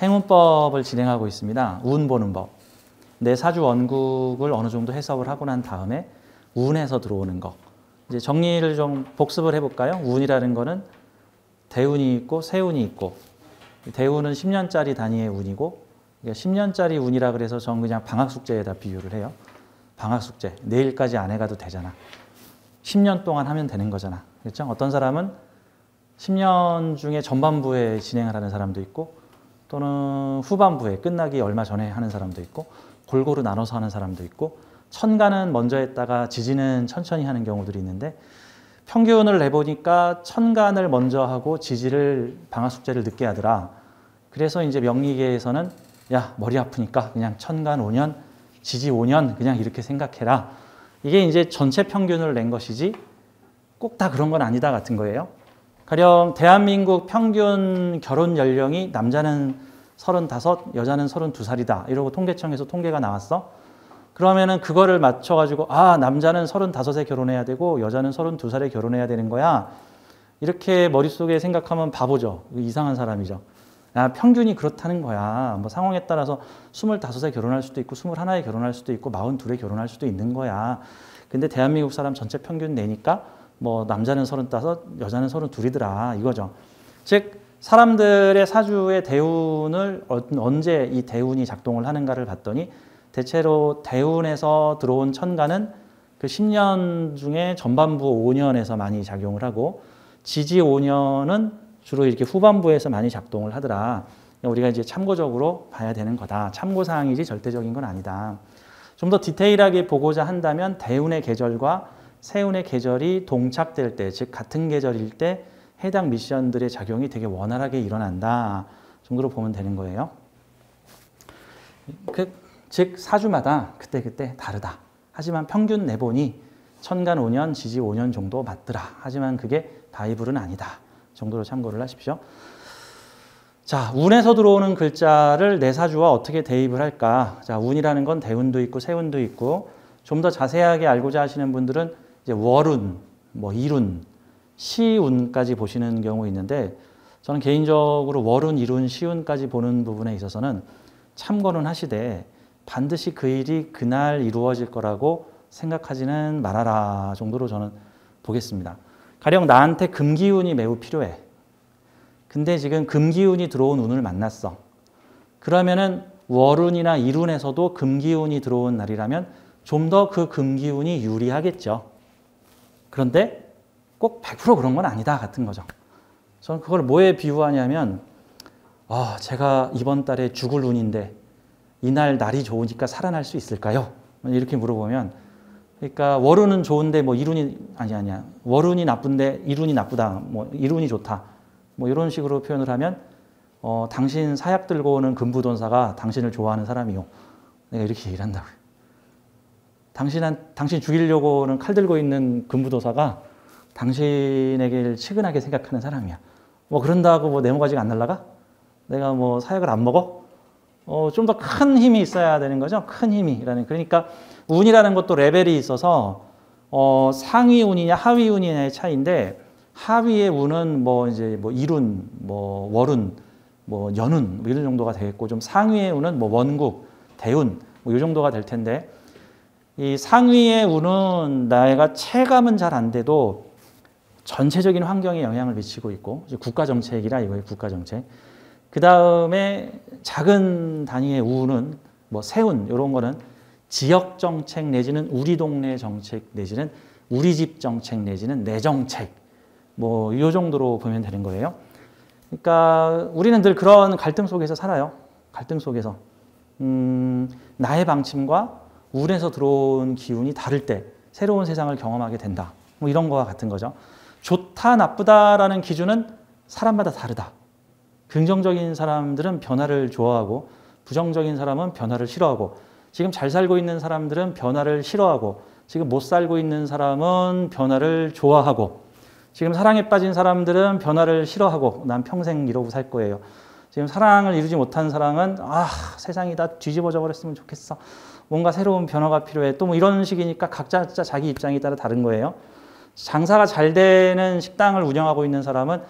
행운법을 진행하고 있습니다. 운 보는 법. 내 사주 원국을 어느 정도 해석을 하고 난 다음에 운에서 들어오는 거. 이제 정리를 좀 복습을 해볼까요? 운이라는 거는 대운이 있고 세운이 있고, 대운은 10년짜리 단위의 운이고, 10년짜리 운이라 그래서 전 그냥 방학숙제에다 비유를 해요. 방학숙제. 내일까지 안 해가도 되잖아. 10년 동안 하면 되는 거잖아. 그렇죠? 어떤 사람은 10년 중에 전반부에 진행을 하는 사람도 있고, 또는 후반부에 끝나기 얼마 전에 하는 사람도 있고, 골고루 나눠서 하는 사람도 있고, 천간은 먼저 했다가 지지는 천천히 하는 경우들이 있는데, 평균을 내보니까 천간을 먼저 하고 지지를 방학숙제를 늦게 하더라. 그래서 이제 명리계에서는 야, 머리 아프니까 그냥 천간 5년, 지지 5년 그냥 이렇게 생각해라. 이게 이제 전체 평균을 낸 것이지 꼭 다 그런 건 아니다 같은 거예요. 가령 대한민국 평균 결혼 연령이 남자는 35, 여자는 32살이다. 이러고 통계청에서 통계가 나왔어. 그러면은 그거를 맞춰가지고 아, 남자는 35에 결혼해야 되고 여자는 32살에 결혼해야 되는 거야. 이렇게 머릿속에 생각하면 바보죠. 이상한 사람이죠. 야, 평균이 그렇다는 거야. 뭐 상황에 따라서 25에 결혼할 수도 있고 21에 결혼할 수도 있고 42에 결혼할 수도 있는 거야. 근데 대한민국 사람 전체 평균 내니까 뭐 남자는 35, 여자는 32이더라 이거죠. 즉 사람들의 사주의 대운을 언제 이 대운이 작동을 하는가를 봤더니 대체로 대운에서 들어온 천간은 그 10년 중에 전반부 5년에서 많이 작용을 하고 지지 5년은 주로 이렇게 후반부에서 많이 작동을 하더라. 우리가 이제 참고적으로 봐야 되는 거다. 참고사항이지 절대적인 건 아니다. 좀 더 디테일하게 보고자 한다면 대운의 계절과 세운의 계절이 동착될 때, 즉 같은 계절일 때 해당 미션들의 작용이 되게 원활하게 일어난다 정도로 보면 되는 거예요. 즉 사주마다 그때그때 다르다. 하지만 평균 내보니 천간 5년, 지지 5년 정도 맞더라. 하지만 그게 바이블은 아니다 정도로 참고를 하십시오. 자, 운에서 들어오는 글자를 내 사주와 어떻게 대입을 할까? 자, 운이라는 건 대운도 있고 세운도 있고 좀 더 자세하게 알고자 하시는 분들은 이제 월운, 뭐 일운, 시운까지 보시는 경우 있는데 저는 개인적으로 월운, 일운, 시운까지 보는 부분에 있어서는 참고는 하시되 반드시 그 일이 그날 이루어질 거라고 생각하지는 말아라 정도로 저는 보겠습니다. 가령 나한테 금기운이 매우 필요해. 근데 지금 금기운이 들어온 운을 만났어. 그러면은 월운이나 일운에서도 금기운이 들어온 날이라면 좀 더 그 금기운이 유리하겠죠. 그런데 꼭 100% 그런 건 아니다 같은 거죠. 저는 그걸 뭐에 비유하냐면 제가 이번 달에 죽을 운인데 이날 날이 좋으니까 살아날 수 있을까요? 이렇게 물어보면 그러니까 월운은 좋은데 뭐 일운이 아니야. 월운이 나쁜데 일운이 나쁘다. 뭐 일운이 좋다. 뭐 이런 식으로 표현을 하면 당신 사약 들고 오는 금부돈사가 당신을 좋아하는 사람이요. 내가 이렇게 얘기를 한다고요. 당신 죽이려고는 칼 들고 있는 금부도사가 당신에게 측은하게 생각하는 사람이야. 뭐 그런다고 뭐 내 모가지가 안 날라가? 내가 뭐 사약을 안 먹어? 좀 더 큰 힘이 있어야 되는 거죠. 큰 힘이라는. 그러니까 운이라는 것도 레벨이 있어서 상위 운이냐 하위 운이냐의 차이인데 하위의 운은 뭐 이제 뭐 일운, 뭐 월운, 뭐 연운 뭐 이런 정도가 되겠고 좀 상위의 운은 뭐 원국, 대운 뭐 이 정도가 될 텐데 이 상위의 운은 내가 체감은 잘 안 돼도 전체적인 환경에 영향을 미치고 있고 국가 정책이라 이거예요. 국가 정책. 그 다음에 작은 단위의 운은 뭐 세운 이런 거는 지역 정책 내지는 우리 동네 정책 내지는 우리 집 정책 내지는 내 정책 뭐 이 정도로 보면 되는 거예요. 그러니까 우리는 늘 그런 갈등 속에서 살아요. 갈등 속에서 나의 방침과 운에서 들어온 기운이 다를 때 새로운 세상을 경험하게 된다. 뭐 이런 거와 같은 거죠. 좋다 나쁘다라는 기준은 사람마다 다르다. 긍정적인 사람들은 변화를 좋아하고 부정적인 사람은 변화를 싫어하고 지금 잘 살고 있는 사람들은 변화를 싫어하고 지금 못 살고 있는 사람은 변화를 좋아하고 지금 사랑에 빠진 사람들은 변화를 싫어하고 난 평생 이러고 살 거예요. 지금 사랑을 이루지 못한 사람은 세상이 다 뒤집어져 버렸으면 좋겠어. 뭔가 새로운 변화가 필요해. 또 뭐 이런 식이니까 각자 자기 입장에 따라 다른 거예요. 장사가 잘 되는 식당을 운영하고 있는 사람은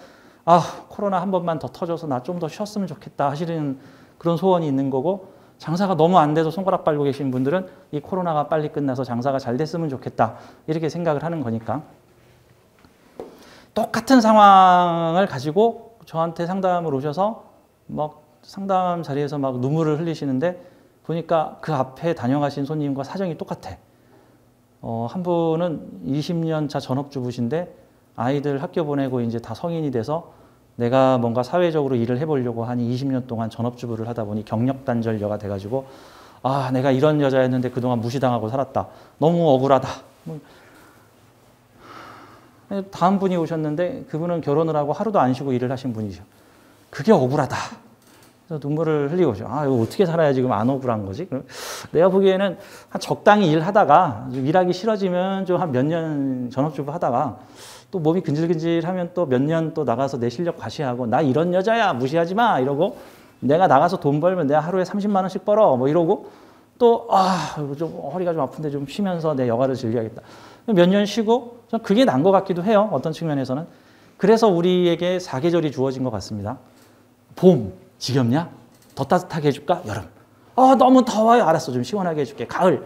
코로나 한 번만 더 터져서 나 좀 더 쉬었으면 좋겠다 하시는 그런 소원이 있는 거고, 장사가 너무 안 돼서 손가락 빨고 계신 분들은 이 코로나가 빨리 끝나서 장사가 잘 됐으면 좋겠다 이렇게 생각을 하는 거니까. 똑같은 상황을 가지고 저한테 상담을 오셔서 막 상담 자리에서 막 눈물을 흘리시는데, 보니까 그 앞에 다녀가신 손님과 사정이 똑같아. 한 분은 20년 차 전업주부신데 아이들 학교 보내고 이제 다 성인이 돼서 내가 뭔가 사회적으로 일을 해보려고 한 20년 동안 전업주부를 하다 보니 경력단절녀가 돼가지고 내가 이런 여자였는데 그동안 무시당하고 살았다. 너무 억울하다. 다음 분이 오셨는데 그분은 결혼을 하고 하루도 안 쉬고 일을 하신 분이죠. 그게 억울하다. 그래서 눈물을 흘리고 오죠. 이거 어떻게 살아야 지금 안 억울한 거지? 내가 보기에는 한 적당히 일하다가 일하기 싫어지면 좀 한 몇 년 전업주부 하다가 또 몸이 근질근질하면 또 몇 년 또 나가서 내 실력 과시하고 나 이런 여자야 무시하지 마 이러고, 내가 나가서 돈 벌면 내가 하루에 30만 원씩 벌어 뭐 이러고, 또 좀 허리가 좀 아픈데 좀 쉬면서 내 여가를 즐겨야겠다. 몇 년 쉬고, 전 그게 난 것 같기도 해요. 어떤 측면에서는. 그래서 우리에게 사계절이 주어진 것 같습니다. 봄, 지겹냐? 더 따뜻하게 해줄까? 여름. 너무 더워요. 알았어. 좀 시원하게 해줄게. 가을.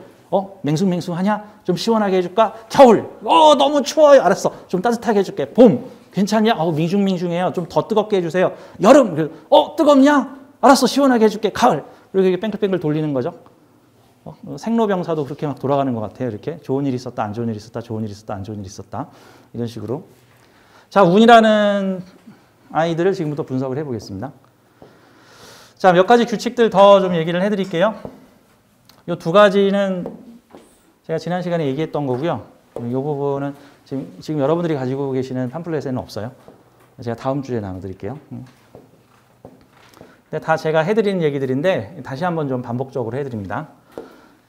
맹숭맹숭하냐? 좀 시원하게 해줄까? 겨울. 너무 추워요. 알았어. 좀 따뜻하게 해줄게. 봄. 괜찮냐? 밍숭밍숭해요. 좀 더 뜨겁게 해주세요. 여름. 뜨겁냐? 알았어. 시원하게 해줄게. 가을. 그리고 이렇게 뺑글뺑글 돌리는 거죠. 생로병사도 그렇게 막 돌아가는 것 같아요. 이렇게 좋은 일이 있었다, 안 좋은 일이 있었다, 좋은 일이 있었다, 안 좋은 일이 있었다. 이런 식으로. 자, 운이라는 아이들을 지금부터 분석을 해보겠습니다. 자, 몇 가지 규칙들 더 좀 얘기를 해드릴게요. 이 두 가지는 제가 지난 시간에 얘기했던 거고요. 이 부분은 지금 여러분들이 가지고 계시는 팜플렛에는 없어요. 제가 다음 주에 나눠드릴게요. 근데 다 제가 해드리는 얘기들인데 다시 한번 좀 반복적으로 해드립니다.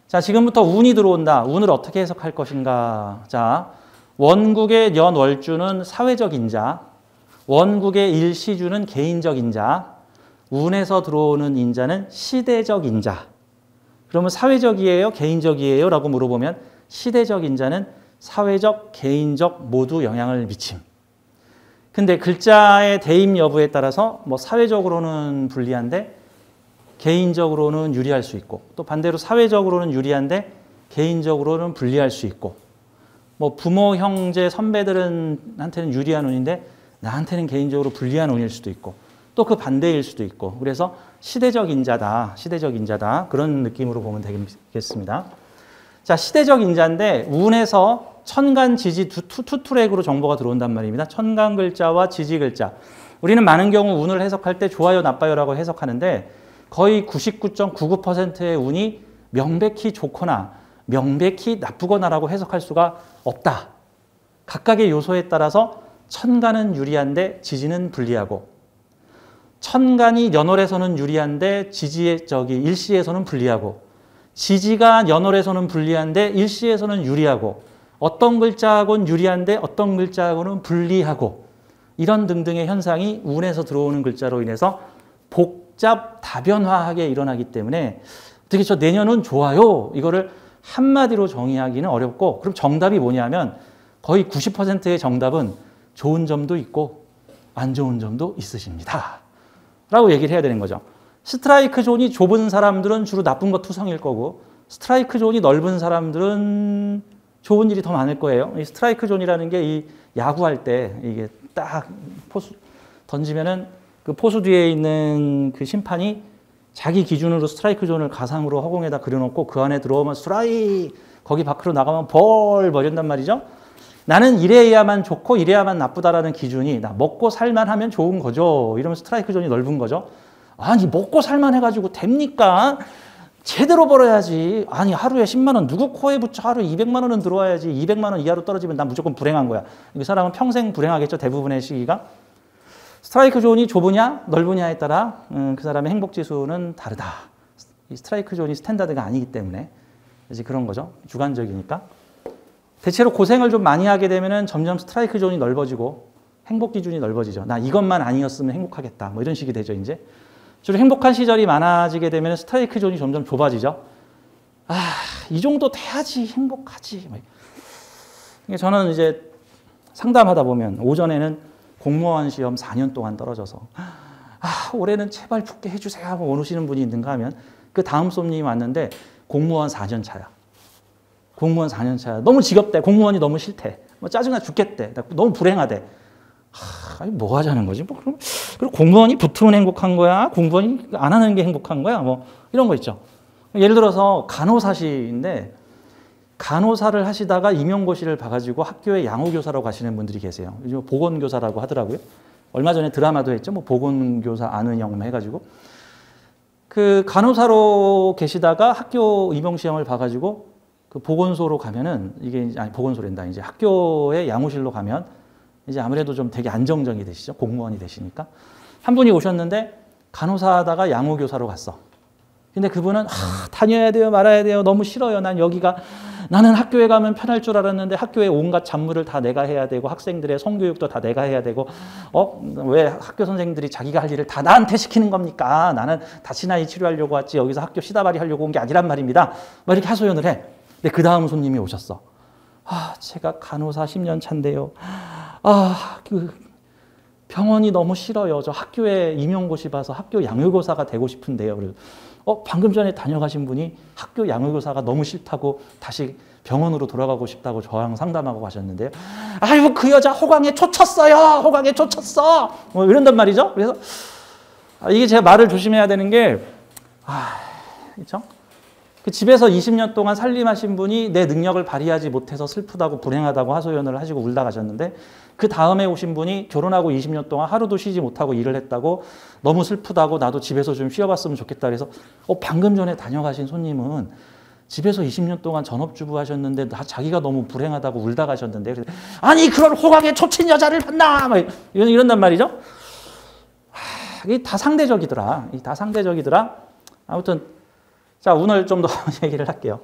자, 지금부터 운이 들어온다. 운을 어떻게 해석할 것인가. 자, 원국의 연월주는 사회적 인자, 원국의 일시주는 개인적 인자, 운에서 들어오는 인자는 시대적 인자. 그러면 사회적이에요? 개인적이에요? 라고 물어보면 시대적 인자는 사회적, 개인적 모두 영향을 미침. 근데 글자의 대입 여부에 따라서 뭐 사회적으로는 불리한데 개인적으로는 유리할 수 있고, 또 반대로 사회적으로는 유리한데 개인적으로는 불리할 수 있고, 뭐 부모, 형제, 선배들한테는 유리한 운인데 나한테는 개인적으로 불리한 운일 수도 있고, 또 그 반대일 수도 있고, 그래서 시대적 인자다, 시대적 인자다 그런 느낌으로 보면 되겠습니다. 자, 시대적 인자인데 운에서 천간, 지지 투 트랙으로 정보가 들어온단 말입니다. 천간 글자와 지지 글자. 우리는 많은 경우 운을 해석할 때 좋아요, 나빠요라고 해석하는데 거의 99.99%의 운이 명백히 좋거나 명백히 나쁘거나라고 해석할 수가 없다. 각각의 요소에 따라서 천간은 유리한데 지지는 불리하고, 천간이 연월에서는 유리한데 일시에서는 불리하고, 지지가 연월에서는 불리한데 일시에서는 유리하고, 어떤 글자하고는 유리한데 어떤 글자하고는 불리하고, 이런 등등의 현상이 운에서 들어오는 글자로 인해서 복잡 다변화하게 일어나기 때문에 어떻게 저 내년은 좋아요 이거를 한마디로 정의하기는 어렵고, 그럼 정답이 뭐냐면 거의 90%의 정답은 좋은 점도 있고 안 좋은 점도 있으십니다 라고 얘기를 해야 되는 거죠. 스트라이크 존이 좁은 사람들은 주로 나쁜 것 투성일 거고, 스트라이크 존이 넓은 사람들은 좋은 일이 더 많을 거예요. 이 스트라이크 존이라는 게 이 야구할 때 이게 딱 포수 던지면은 그 포수 뒤에 있는 그 심판이 자기 기준으로 스트라이크 존을 가상으로 허공에다 그려놓고 그 안에 들어오면 스트라이크, 거기 밖으로 나가면 볼 버린단 말이죠. 나는 이래야만 좋고 이래야만 나쁘다라는 기준이 나 먹고 살만 하면 좋은 거죠. 이러면 스트라이크 존이 넓은 거죠. 아니 먹고 살만 해가지고 됩니까? 제대로 벌어야지. 아니 하루에 10만 원 누구 코에 붙여 하루에 200만 원은 들어와야지. 200만 원 이하로 떨어지면 난 무조건 불행한 거야. 이 사람은 평생 불행하겠죠. 대부분의 시기가. 스트라이크 존이 좁으냐 넓으냐에 따라 그 사람의 행복지수는 다르다. 이 스트라이크 존이 스탠다드가 아니기 때문에 이제 그런 거죠. 주관적이니까. 대체로 고생을 좀 많이 하게 되면 점점 스트라이크 존이 넓어지고 행복 기준이 넓어지죠. 나 이것만 아니었으면 행복하겠다. 뭐 이런 식이 되죠. 이제 주로 행복한 시절이 많아지게 되면 스트라이크 존이 점점 좁아지죠. 이 정도 돼야지 행복하지. 저는 이제 상담하다 보면 오전에는 공무원 시험 4년 동안 떨어져서 올해는 제발 붙게 해주세요 하고 오시는 분이 있는가 하면 그 다음 손님이 왔는데 공무원 4년 차야. 공무원 4년 차야. 너무 지겹대. 공무원이 너무 싫대. 짜증나 죽겠대. 너무 불행하대. 뭐 하자는 거지? 그리고 공무원이 붙으면 행복한 거야? 공무원이 안 하는 게 행복한 거야? 이런 거 있죠. 예를 들어서 간호사시인데 간호사를 하시다가 임용고시를 봐가지고 학교에 양호교사로 가시는 분들이 계세요. 요즘 보건교사라고 하더라고요. 얼마 전에 드라마도 했죠. 보건교사 안은영 해가지고. 그 간호사로 계시다가 학교 임용시험을 봐가지고 그 보건소로 가면은 보건소랜다. 이제 학교의 양호실로 가면 이제 아무래도 좀 되게 안정적이 되시죠. 공무원이 되시니까. 한 분이 오셨는데 간호사 하다가 양호교사로 갔어. 근데 그분은 다녀야 돼요, 말아야 돼요. 너무 싫어요. 나는 학교에 가면 편할 줄 알았는데 학교에 온갖 잡무를 다 내가 해야 되고 학생들의 성교육도 다 내가 해야 되고 왜 학교 선생님들이 자기가 할 일을 다 나한테 시키는 겁니까? 나는 다치나이 치료하려고 왔지 여기서 학교 시다발이 하려고 온 게 아니란 말입니다. 이렇게 하소연을 해. 근데 그 다음 손님이 오셨어. 제가 간호사 10년 차인데요. 그 병원이 너무 싫어요. 저 학교에 임용고시 봐서 학교 양육교사가 되고 싶은데요. 그래서 방금 전에 다녀가신 분이 학교 양육교사가 너무 싫다고 다시 병원으로 돌아가고 싶다고 저랑 상담하고 가셨는데요. 아이고 그 여자 호강에 쫓았어요. 호강에 쫓았어. 이런단 말이죠. 그래서 이게 제가 말을 조심해야 되는 게 그렇죠? 그 집에서 20년 동안 살림하신 분이 내 능력을 발휘하지 못해서 슬프다고 불행하다고 하소연을 하시고 울다 가셨는데 그 다음에 오신 분이 결혼하고 20년 동안 하루도 쉬지 못하고 일을 했다고 너무 슬프다고 나도 집에서 좀 쉬어봤으면 좋겠다 그래서 방금 전에 다녀가신 손님은 집에서 20년 동안 전업주부 하셨는데 자기가 너무 불행하다고 울다 가셨는데 아니 그런 호강에 쫓친 여자를 봤나 이런단 말이죠. 이게 다 상대적이더라. 다 상대적이더라. 아무튼 자, 운을 좀 더 얘기를 할게요.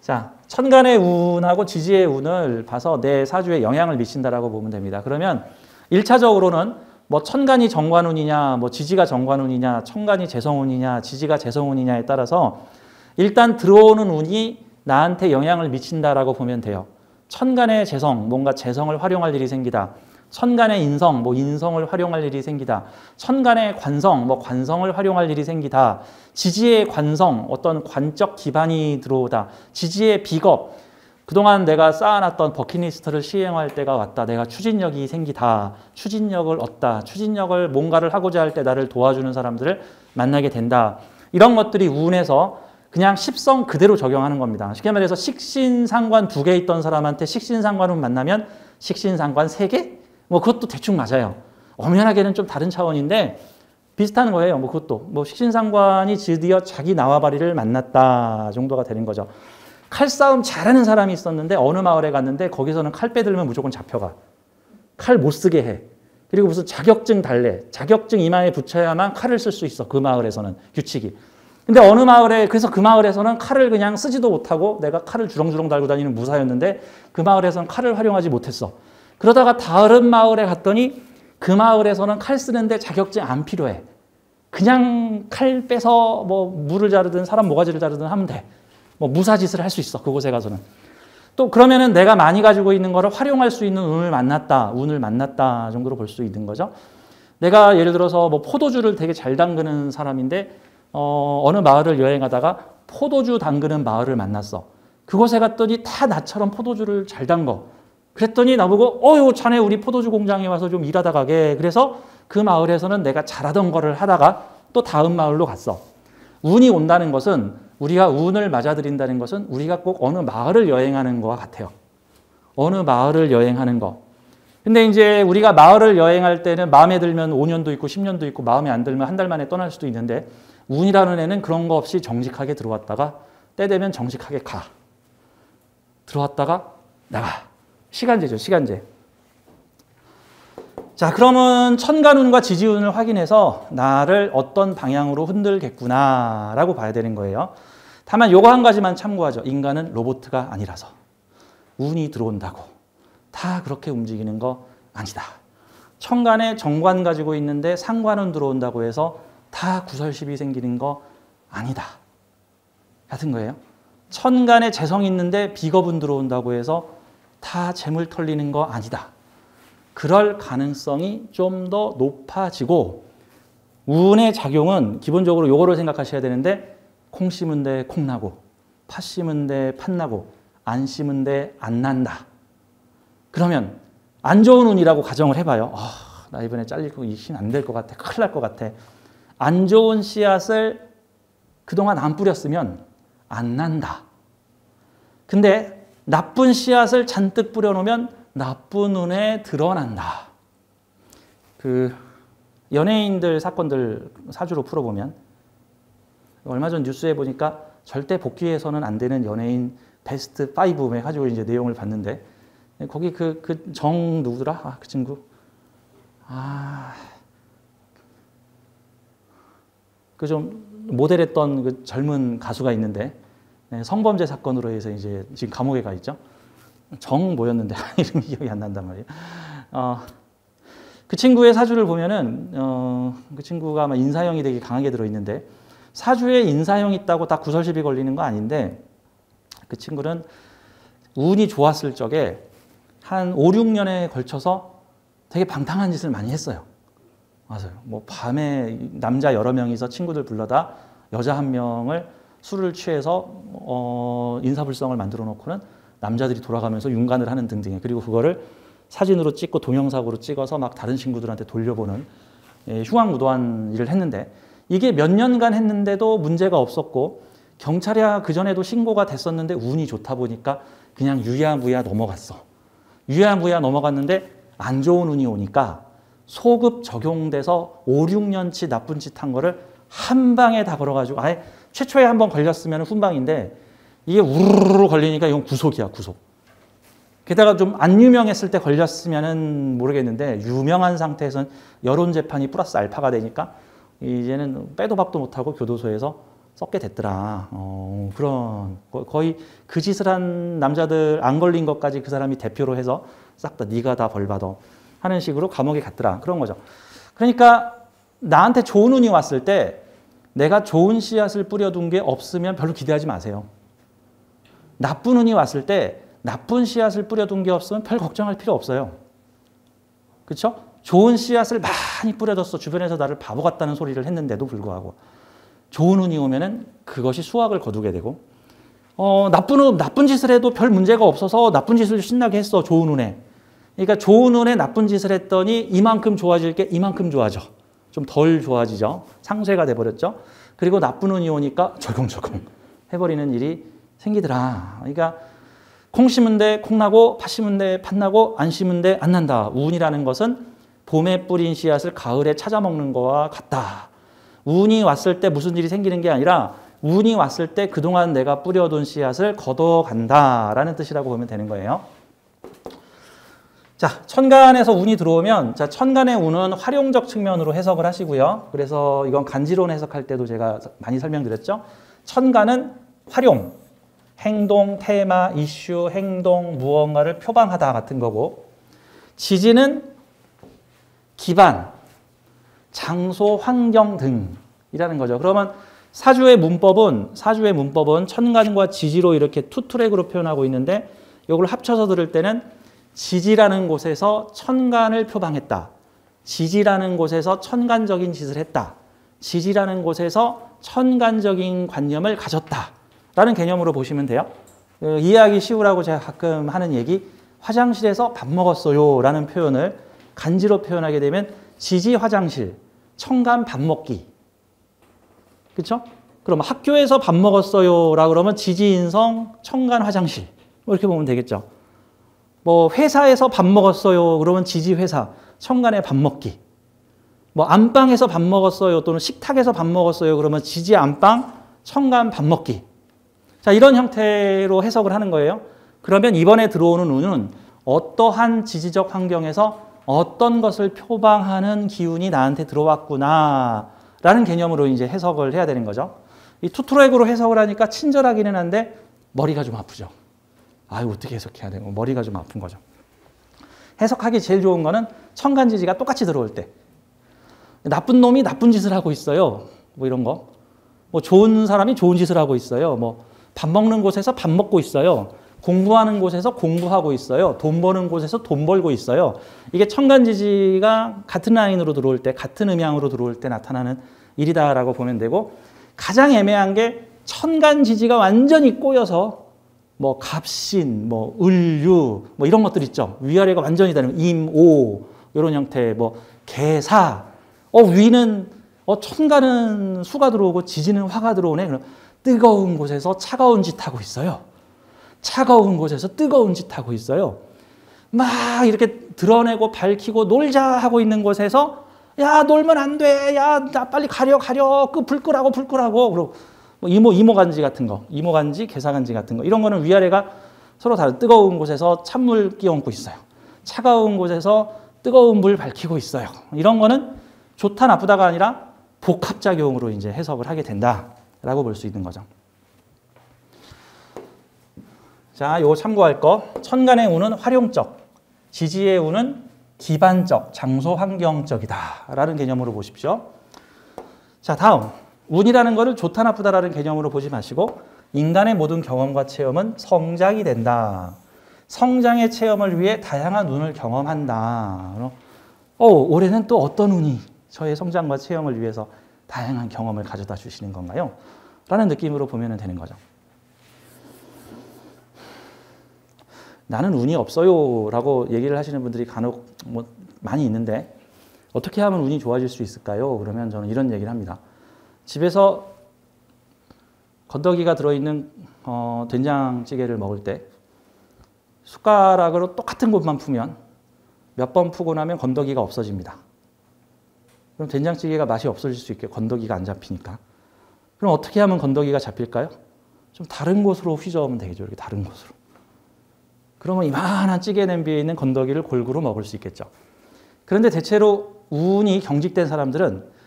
자, 천간의 운하고 지지의 운을 봐서 내 사주에 영향을 미친다라고 보면 됩니다. 그러면 1차적으로는 천간이 정관운이냐, 지지가 정관운이냐, 천간이 재성운이냐, 지지가 재성운이냐에 따라서 일단 들어오는 운이 나한테 영향을 미친다라고 보면 돼요. 천간의 재성, 뭔가 재성을 활용할 일이 생기다. 천간의 인성, 인성을 활용할 일이 생기다. 천간의 관성, 관성을 활용할 일이 생기다. 지지의 관성, 어떤 관적 기반이 들어오다. 지지의 비겁, 그동안 내가 쌓아놨던 버킷리스트를 시행할 때가 왔다. 내가 추진력이 생기다. 추진력을 얻다. 추진력을 뭔가를 하고자 할 때 나를 도와주는 사람들을 만나게 된다. 이런 것들이 운에서 그냥 십성 그대로 적용하는 겁니다. 쉽게 말해서 식신상관 2개 있던 사람한테 식신상관운 만나면 식신상관 3개? 그것도 대충 맞아요. 엄연하게는 좀 다른 차원인데 비슷한 거예요. 그것도. 식신상관이 드디어 자기 나와바리를 만났다 정도가 되는 거죠. 칼싸움 잘하는 사람이 있었는데 어느 마을에 갔는데 거기서는 칼 빼들면 무조건 잡혀가. 칼 못 쓰게 해. 그리고 무슨 자격증 달래. 자격증 이마에 붙여야만 칼을 쓸 수 있어. 그 마을에서는 규칙이. 근데 어느 마을에 그래서 그 마을에서는 칼을 그냥 쓰지도 못하고 내가 칼을 주렁주렁 달고 다니는 무사였는데 그 마을에서는 칼을 활용하지 못했어. 그러다가 다른 마을에 갔더니 그 마을에서는 칼 쓰는데 자격증 안 필요해. 그냥 칼 빼서 물을 자르든 사람 모가지를 자르든 하면 돼. 무사짓을 할 수 있어. 그곳에 가서는. 또 그러면은 내가 많이 가지고 있는 거를 활용할 수 있는 운을 만났다 정도로 볼 수 있는 거죠. 내가 예를 들어서 포도주를 되게 잘 담그는 사람인데 어느 마을을 여행하다가 포도주 담그는 마을을 만났어. 그곳에 갔더니 다 나처럼 포도주를 잘 담궈. 그랬더니 나보고 자네 우리 포도주 공장에 와서 좀 일하다 가게. 그래서 그 마을에서는 내가 잘하던 거를 하다가 또 다음 마을로 갔어. 운이 온다는 것은 우리가 운을 맞아들인다는 것은 우리가 꼭 어느 마을을 여행하는 것과 같아요. 어느 마을을 여행하는 거. 근데 이제 우리가 마을을 여행할 때는 마음에 들면 5년도 있고 10년도 있고 마음에 안 들면 한 달 만에 떠날 수도 있는데 운이라는 애는 그런 거 없이 정직하게 들어왔다가 때 되면 정직하게 가. 들어왔다가 나가. 시간제죠, 시간제. 자, 그러면 천간운과 지지운을 확인해서 나를 어떤 방향으로 흔들겠구나라고 봐야 되는 거예요. 다만 요거 한 가지만 참고하죠. 인간은 로봇가 아니라서. 운이 들어온다고 다 그렇게 움직이는 거 아니다. 천간에 정관 가지고 있는데 상관운 들어온다고 해서 다 구설십이 생기는 거 아니다. 같은 거예요. 천간에 재성이 있는데 비겁운 들어온다고 해서 다 재물 털리는 거 아니다. 그럴 가능성이 좀 더 높아지고 운의 작용은 기본적으로 요거를 생각하셔야 되는데 콩 심은 데 콩 나고 팥 심은 데 팥 나고 안 심은 데 안 난다. 그러면 안 좋은 운이라고 가정을 해봐요. 나 이번에 잘리고 이신 안 될 것 같아. 큰일 날 것 같아. 안 좋은 씨앗을 그동안 안 뿌렸으면 안 난다. 근데 나쁜 씨앗을 잔뜩 뿌려놓으면 나쁜 운에 드러난다. 그 연예인들 사건들 사주로 풀어보면 얼마 전 뉴스에 보니까 절대 복귀해서는 안 되는 연예인 베스트 5 해가지고 이제 내용을 봤는데 거기 그 정 누구더라? 그 친구. 그 좀 모델했던 그 젊은 가수가 있는데 성범죄 사건으로 해서 이제 지금 감옥에 가 있죠. 정 뭐였는데 이름이 기억이 안 난단 말이에요. 그 친구의 사주를 보면은 그 친구가 아마 인사형이 되게 강하게 들어 있는데 사주에 인사형이 있다고 다 구설시비 걸리는 거 아닌데 그 친구는 운이 좋았을 적에 한 5, 6년에 걸쳐서 되게 방탕한 짓을 많이 했어요. 맞아요. 뭐 밤에 남자 여러 명이서 친구들 불러다 여자 한 명을 술을 취해서 인사불성을 만들어 놓고는 남자들이 돌아가면서 윤관을 하는 등등의 그리고 그거를 사진으로 찍고 동영상으로 찍어서 막 다른 친구들한테 돌려보는 흉악무도한 일을 했는데 이게 몇 년간 했는데도 문제가 없었고 경찰에 그전에도 신고가 됐었는데 운이 좋다 보니까 그냥 유야무야 넘어갔어. 유야무야 넘어갔는데 안 좋은 운이 오니까 소급 적용돼서 5, 6년치 나쁜 짓 한 거를 한 방에 다 걸어가지고 아예 최초에 한번 걸렸으면 훈방인데 이게 우르르 걸리니까 이건 구속이야, 구속. 게다가 좀 안 유명했을 때 걸렸으면은 모르겠는데 유명한 상태에서는 여론 재판이 플러스 알파가 되니까 이제는 빼도 박도 못하고 교도소에서 썩게 됐더라. 그런 거의 그 짓을 한 남자들 안 걸린 것까지 그 사람이 대표로 해서 싹 다 네가 다 벌 받아 하는 식으로 감옥에 갔더라. 그런 거죠. 그러니까 나한테 좋은 운이 왔을 때 내가 좋은 씨앗을 뿌려둔 게 없으면 별로 기대하지 마세요. 나쁜 운이 왔을 때 나쁜 씨앗을 뿌려둔 게 없으면 별 걱정할 필요 없어요. 그렇죠? 좋은 씨앗을 많이 뿌려뒀어. 주변에서 나를 바보 같다는 소리를 했는데도 불구하고 좋은 운이 오면은 그것이 수확을 거두게 되고 나쁜 짓을 해도 별 문제가 없어서 나쁜 짓을 신나게 했어. 좋은 운에. 그러니까 좋은 운에 나쁜 짓을 했더니 이만큼 좋아질 게 이만큼 좋아져. 좀 덜 좋아지죠. 상쇄가 돼버렸죠. 그리고 나쁜 운이 오니까 절컹절컹 해버리는 일이 생기더라. 그러니까 콩 심은 데 콩 나고 팥 심은 데 팥 나고 안 심은 데 안 난다. 운이라는 것은 봄에 뿌린 씨앗을 가을에 찾아먹는 거와 같다. 운이 왔을 때 무슨 일이 생기는 게 아니라 운이 왔을 때 그동안 내가 뿌려둔 씨앗을 걷어간다라는 뜻이라고 보면 되는 거예요. 자, 천간에서 운이 들어오면 자, 천간의 운은 활용적 측면으로 해석을 하시고요. 그래서 이건 간지론 해석할 때도 제가 많이 설명드렸죠. 천간은 활용, 행동, 테마, 이슈, 행동, 무언가를 표방하다 같은 거고 지지는 기반, 장소, 환경 등이라는 거죠. 그러면 사주의 문법은 천간과 지지로 이렇게 투 트랙으로 표현하고 있는데 이걸 합쳐서 들을 때는 지지라는 곳에서 천간을 표방했다. 지지라는 곳에서 천간적인 짓을 했다. 지지라는 곳에서 천간적인 관념을 가졌다. 라는 개념으로 보시면 돼요. 이해하기 쉬우라고 제가 가끔 하는 얘기 화장실에서 밥 먹었어요 라는 표현을 간지로 표현하게 되면 지지 화장실, 천간 밥 먹기. 그렇죠? 그럼 학교에서 밥 먹었어요 라고 그러면 지지 인성, 천간 화장실. 이렇게 보면 되겠죠. 뭐 회사에서 밥 먹었어요 그러면 지지 회사, 천간에 밥 먹기. 뭐 안방에서 밥 먹었어요 또는 식탁에서 밥 먹었어요 그러면 지지 안방, 천간 밥 먹기. 자, 이런 형태로 해석을 하는 거예요. 그러면 이번에 들어오는 운은 어떠한 지지적 환경에서 어떤 것을 표방하는 기운이 나한테 들어왔구나 라는 개념으로 이제 해석을 해야 되는 거죠. 이 투트랙으로 해석을 하니까 친절하기는 한데 머리가 좀 아프죠. 아유, 어떻게 해석해야 되고 머리가 좀 아픈 거죠. 해석하기 제일 좋은 거는 천간지지가 똑같이 들어올 때 나쁜 놈이 나쁜 짓을 하고 있어요. 뭐 이런 거. 뭐 좋은 사람이 좋은 짓을 하고 있어요. 뭐 밥 먹는 곳에서 밥 먹고 있어요. 공부하는 곳에서 공부하고 있어요. 돈 버는 곳에서 돈 벌고 있어요. 이게 천간지지가 같은 라인으로 들어올 때, 같은 음양으로 들어올 때 나타나는 일이다라고 보면 되고, 가장 애매한 게 천간지지가 완전히 꼬여서 뭐 갑신, 뭐 을유, 뭐 이런 것들 있죠. 위아래가 완전히 다른 임오 이런 형태, 뭐 개사. 위는 천간은 수가 들어오고 지지는 화가 들어오네. 그럼 뜨거운 곳에서 차가운 짓 하고 있어요. 차가운 곳에서 뜨거운 짓 하고 있어요. 막 이렇게 드러내고 밝히고 놀자 하고 있는 곳에서 야 놀면 안 돼. 야 나 빨리 가려. 그 불 끄라고. 그리고 뭐 이모간지 같은 거, 이모간지, 개사간지 같은 거 이런 거는 위아래가 서로 다른 뜨거운 곳에서 찬물 끼얹고 있어요. 차가운 곳에서 뜨거운 물 밝히고 있어요. 이런 거는 좋다 나쁘다가 아니라 복합작용으로 이제 해석을 하게 된다라고 볼 수 있는 거죠. 자, 요거 참고할 거. 천간의 운은 활용적, 지지의 운은 기반적, 장소 환경적이다라는 개념으로 보십시오. 자, 다음. 운이라는 것을 좋다 나쁘다라는 개념으로 보지 마시고 인간의 모든 경험과 체험은 성장이 된다. 성장의 체험을 위해 다양한 운을 경험한다. 올해는 또 어떤 운이 저의 성장과 체험을 위해서 다양한 경험을 가져다 주시는 건가요? 라는 느낌으로 보면 되는 거죠. 나는 운이 없어요 라고 얘기를 하시는 분들이 간혹 많이 있는데 어떻게 하면 운이 좋아질 수 있을까요? 그러면 저는 이런 얘기를 합니다. 집에서 건더기가 들어있는 된장찌개를 먹을 때 숟가락으로 똑같은 곳만 푸면 몇 번 푸고 나면 건더기가 없어집니다. 그럼 된장찌개가 맛이 없어질 수 있게 건더기가 안 잡히니까. 그럼 어떻게 하면 건더기가 잡힐까요? 좀 다른 곳으로 휘저으면 되겠죠. 이렇게 다른 곳으로. 그러면 이만한 찌개 냄비에 있는 건더기를 골고루 먹을 수 있겠죠. 그런데 대체로 운이 경직된 사람들은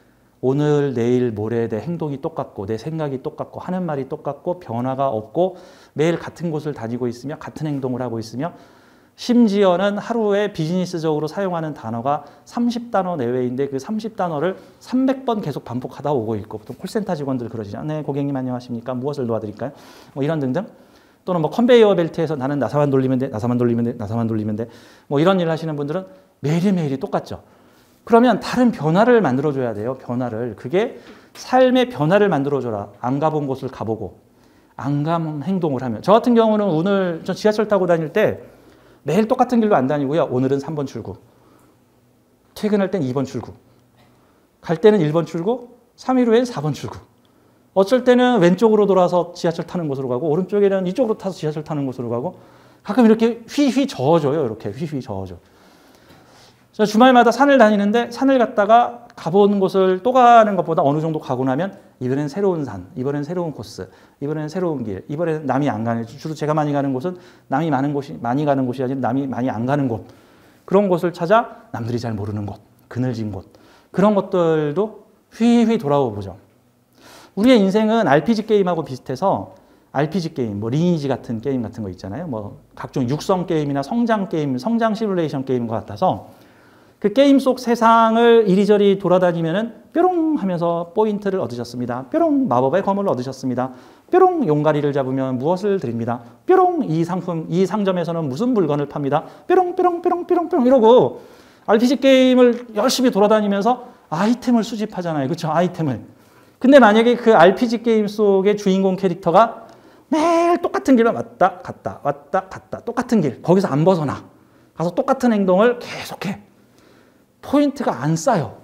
오늘, 내일, 모레에 내 행동이 똑같고 내 생각이 똑같고 하는 말이 똑같고 변화가 없고 매일 같은 곳을 다니고 있으며 같은 행동을 하고 있으며 심지어는 하루에 비즈니스적으로 사용하는 단어가 30단어 내외인데 그 30단어를 300번 계속 반복하다 오고 있고 보통 콜센터 직원들 그러시죠. 네, 고객님 안녕하십니까? 무엇을 도와드릴까요? 뭐 이런 등등. 또는 뭐 컨베이어 벨트에서 나는 나사만 돌리면 돼. 뭐 이런 일을 하시는 분들은 매일매일이 똑같죠. 그러면 다른 변화를 만들어줘야 돼요. 변화를. 그게 삶의 변화를 만들어줘라. 안 가본 곳을 가보고 안 간 행동을 하면. 저 같은 경우는 오늘 저 지하철 타고 다닐 때 매일 똑같은 길로 안 다니고요. 오늘은 3번 출구. 퇴근할 땐 2번 출구. 갈 때는 1번 출구. 3일 후엔 4번 출구. 어쩔 때는 왼쪽으로 돌아서 지하철 타는 곳으로 가고 오른쪽에는 이쪽으로 타서 지하철 타는 곳으로 가고 가끔 이렇게 휘휘 저어줘요. 이렇게 휘휘 저어줘. 저 주말마다 산을 다니는데 산을 갔다가 가본 곳을 또 가는 것보다 어느 정도 가고 나면 이번엔 새로운 산, 이번엔 새로운 코스, 이번엔 새로운 길, 이번엔 남이 안 가는, 주로 제가 많이 가는 곳은 남이 많이 가는 곳이 아니라 남이 많이 안 가는 곳. 그런 곳을 찾아 남들이 잘 모르는 곳, 그늘진 곳. 그런 것들도 휘휘 돌아오 보죠. 우리의 인생은 RPG 게임하고 비슷해서 RPG 게임, 뭐 리니지 같은 게임 같은 거 있잖아요. 뭐 각종 육성 게임이나 성장 게임, 성장 시뮬레이션 게임과 같아서 그 게임 속 세상을 이리저리 돌아다니면은 뾰롱 하면서 포인트를 얻으셨습니다. 뾰롱 마법의 검을 얻으셨습니다. 뾰롱 용가리를 잡으면 무엇을 드립니다. 뾰롱 이 상품, 이 상점에서는 무슨 물건을 팝니다. 뾰롱 이러고 RPG 게임을 열심히 돌아다니면서 아이템을 수집하잖아요. 그렇죠? 아이템을. 근데 만약에 그 RPG 게임 속의 주인공 캐릭터가 매일 똑같은 길을 왔다 갔다 똑같은 길 거기서 안 벗어나 가서 똑같은 행동을 계속해. 포인트가 안 쌓여.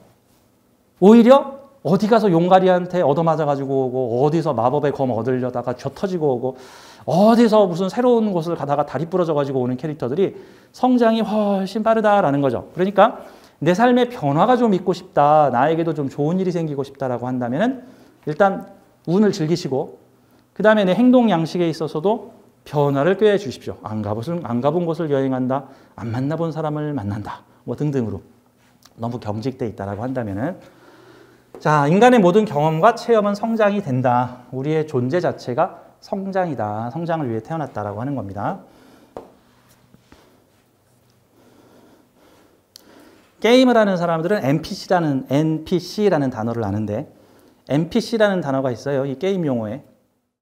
오히려 어디 가서 용가리한테 얻어맞아가지고 오고 어디서 마법의 검 얻으려다가 쥐어 터지고 오고 어디서 무슨 새로운 곳을 가다가 다리 부러져가지고 오는 캐릭터들이 성장이 훨씬 빠르다라는 거죠. 그러니까 내 삶의 변화가 좀 있고 싶다. 나에게도 좀 좋은 일이 생기고 싶다라고 한다면은 일단 운을 즐기시고 그 다음에 내 행동 양식에 있어서도 변화를 꾀해 주십시오. 안 가본 곳을 여행한다. 안 만나본 사람을 만난다. 뭐 등등으로. 너무 경직돼 있다라고 한다면은 자, 인간의 모든 경험과 체험은 성장이 된다. 우리의 존재 자체가 성장이다. 성장을 위해 태어났다라고 하는 겁니다. 게임을 하는 사람들은 NPC라는 단어를 아는데 NPC라는 단어가 있어요. 이 게임 용어에.